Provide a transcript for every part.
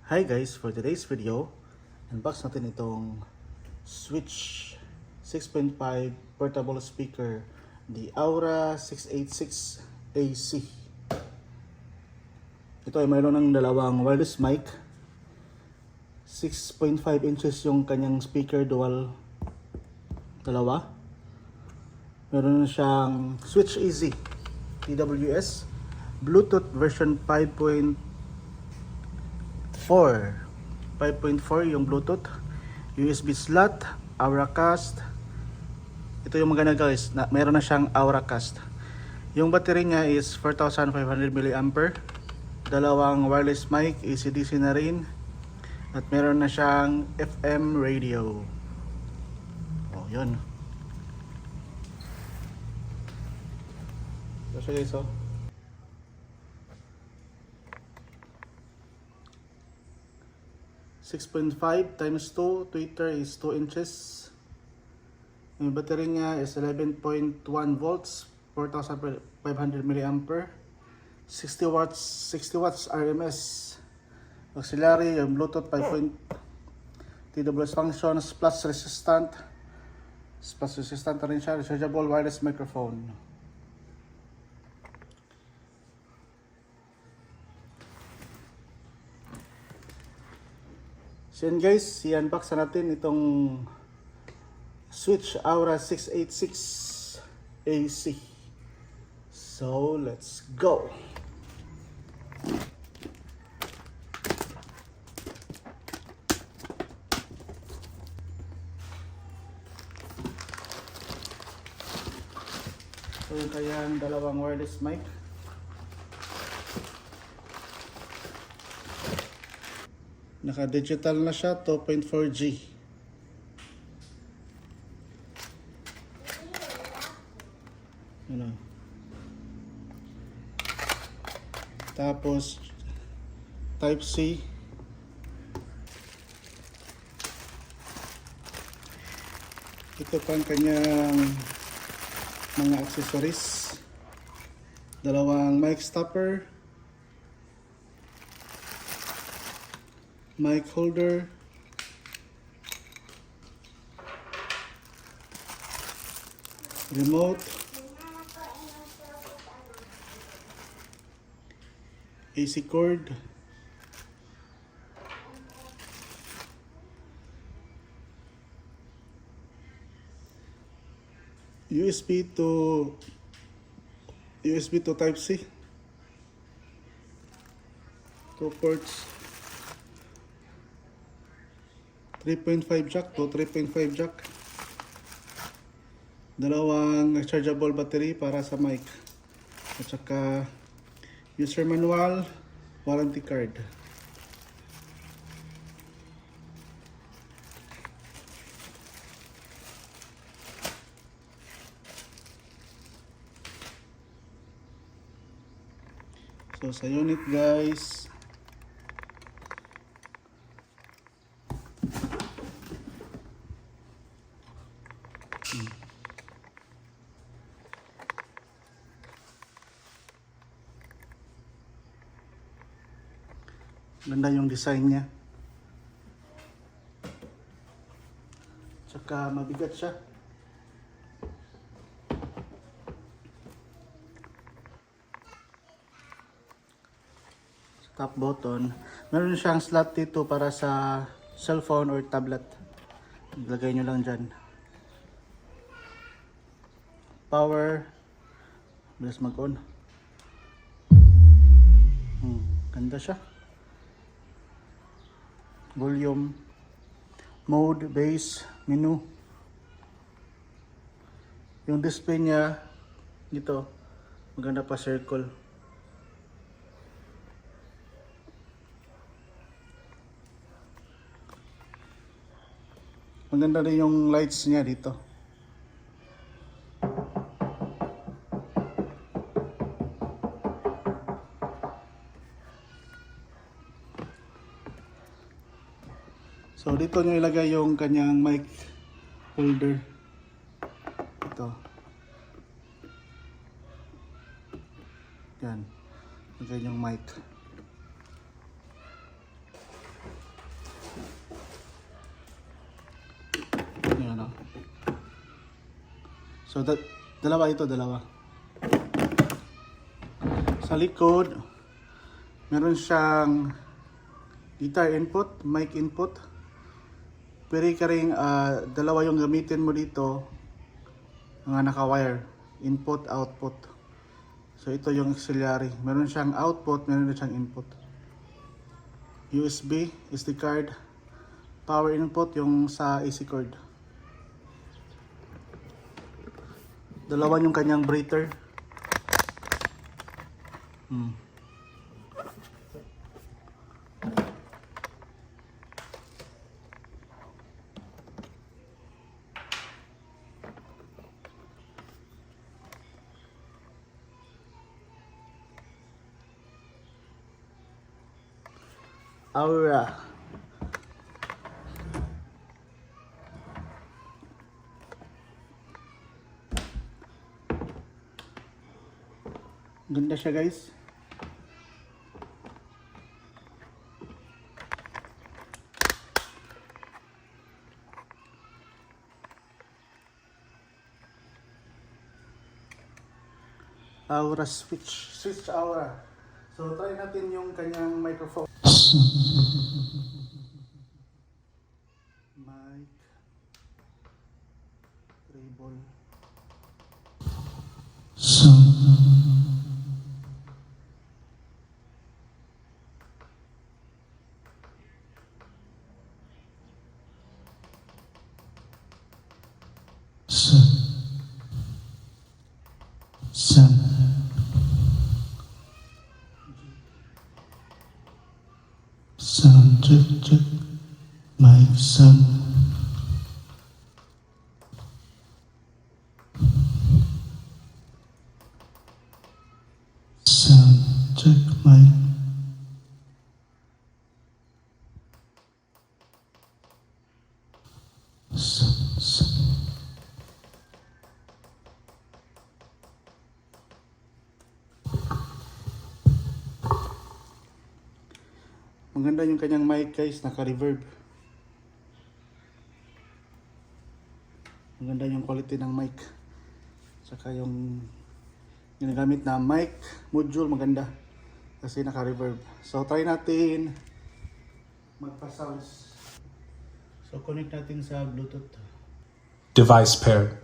Hi guys, for today's video, unbox natin itong Switch 6.5 portable speaker, the Aura 686 AC. Ito ay mayroon ng dalawang wireless mic, 6.5 inches yung kanyang speaker, dalawa. Meron na siyang Switch Easy TWS, Bluetooth version 5.4 yung Bluetooth, USB slot, Auracast. Ito yung maganda guys, meron na siyang Auracast. Yung battery niya is 4,500 mAh, dalawang wireless mic, AC/DC na rin, at meron na siyang FM radio. Oh, yun. So siya guys, oh. 6.5 times 2, Twitter is 2 inches. Yung battery niya is 11.1 volts, 4,500 mAh, 60 watts RMS. Auxiliary, yung Bluetooth 5. TWS functions, plus resistant na rin siya, rechargeable wireless microphone. So yan guys, i-unbox natin itong Switch Aura 686 AC. So let's go! So yung kayang dalawang wireless mic. Naka-digital na siya, 2.4G. Ano? Tapos Type-C. Ito pang kanyang mga accessories. Dalawang mic stopper, mic holder, remote, AC cord, USB to Type-C, 2 ports, 3.5 jack to 3.5 jack, dalawang rechargeable battery para sa mic, at saka user manual, warranty card. So sa unit guys, ganda yung design niya. Tsaka mabigat siya. Top button. Meron siyang slot dito para sa cellphone or tablet. Ilagay nyo lang dyan. Power. Bilis mag-on. Ganda siya. Volume, mode, base, menu. Yung display niya dito, maganda pa, circle. Maganda rin yung lights niya dito. So dito nyo ilagay yung kanyang mic holder. Ito. Yan. Ilagay yung mic. So dalawa ito, dalawa. Sa likod, meron siyang guitar input, mic input. Pwede ka ring dalawa yung gamitin mo dito, mga naka-wire, input, output. So ito yung auxiliary. Meron siyang output, meron din siyang input. USB, SD card, power input yung sa AC cord. Dalawa yung kanyang breather. Aura. Ganda siya, guys. Aura switch Aura. So try natin yung kanyang microphone. Mic, treble. Sound check, mic sound. Sound check, mic. Sound. Maganda yung kanyang mic, guys, naka-reverb. Maganda yung quality ng mic. Saka yung ginagamit na mic module, maganda. Kasi naka-reverb. So try natin magpa-sounds. So connect natin sa Bluetooth. Device paired.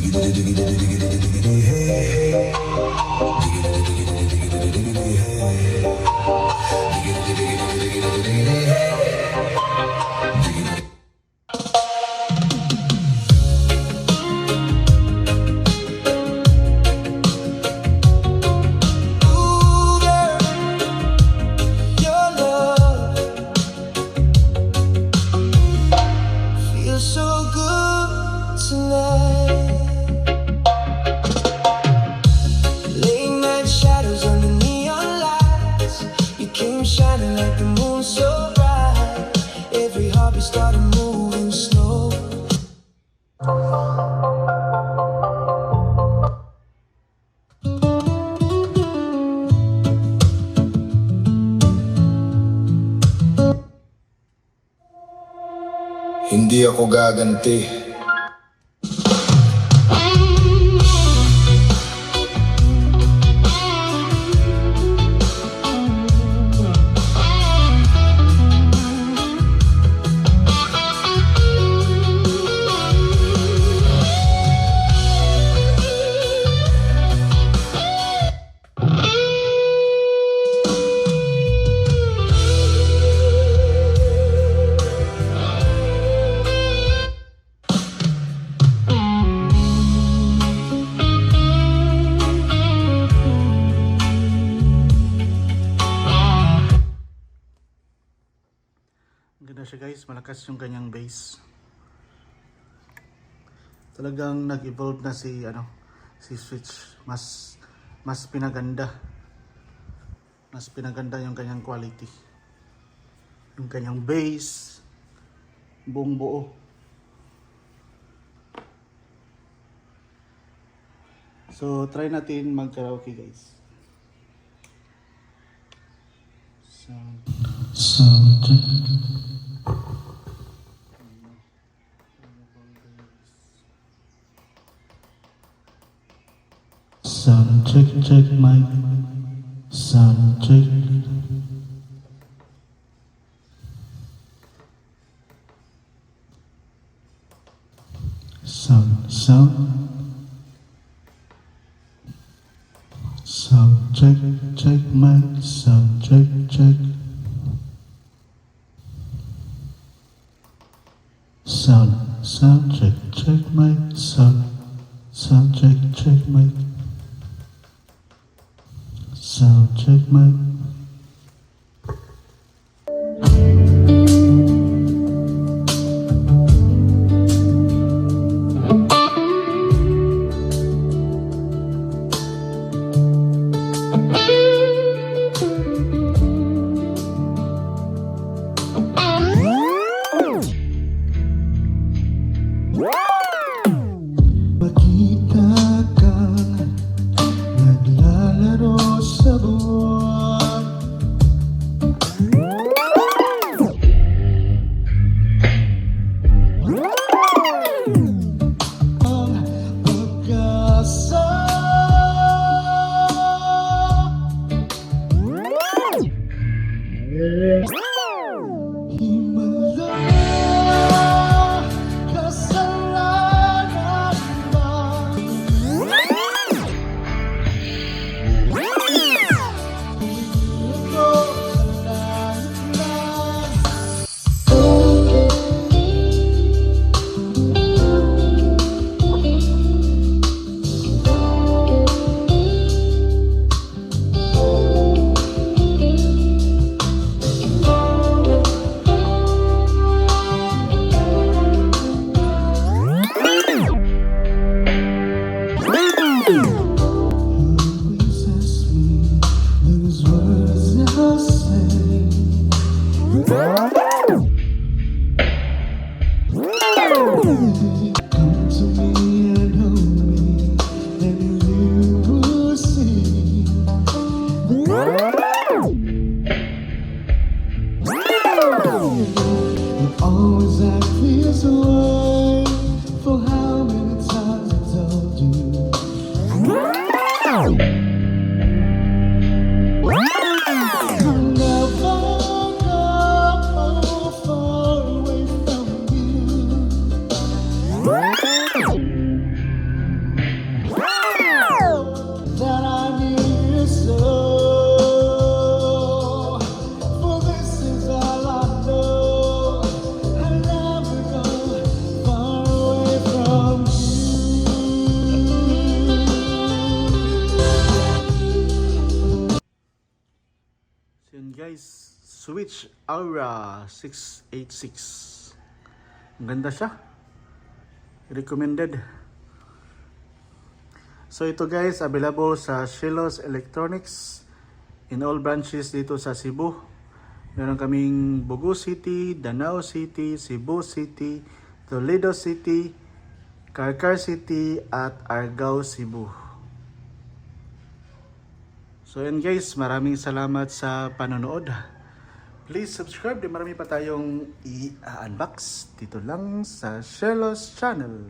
Your love feels so good tonight. Late night shadows under neon lights. You came shining like the moon so bright. Every heartbeat started moving slow. Hindi ako gaganti. Ang ganda siya guys, malakas yung kanyang bass. Talagang nag-evolve na si Switch, mas pinaganda. Mas pinaganda yung kanyang quality. Yung kanyang bass, buong buo. So try natin mag-karaoke guys. Sound check. Sound check, check mic. Sound check. Sound, sound. Sound check, check mic. Sound check, check. Sound check, check mic. Sound check, check mic. Sound check mic. Makita kang naglalaro sa buwan. guys, Switch Aura 686. Ang ganda siya. Recommended. So ito guys, available sa Shilos Electronics in all branches dito sa Cebu. Meron kaming Bogo City, Danao City, Cebu City, Toledo City, Carcar City, at Argao, Cebu. So yun guys, maraming salamat sa panonood. Please subscribe, di marami pa tayong i-unbox dito lang sa Shelos Channel.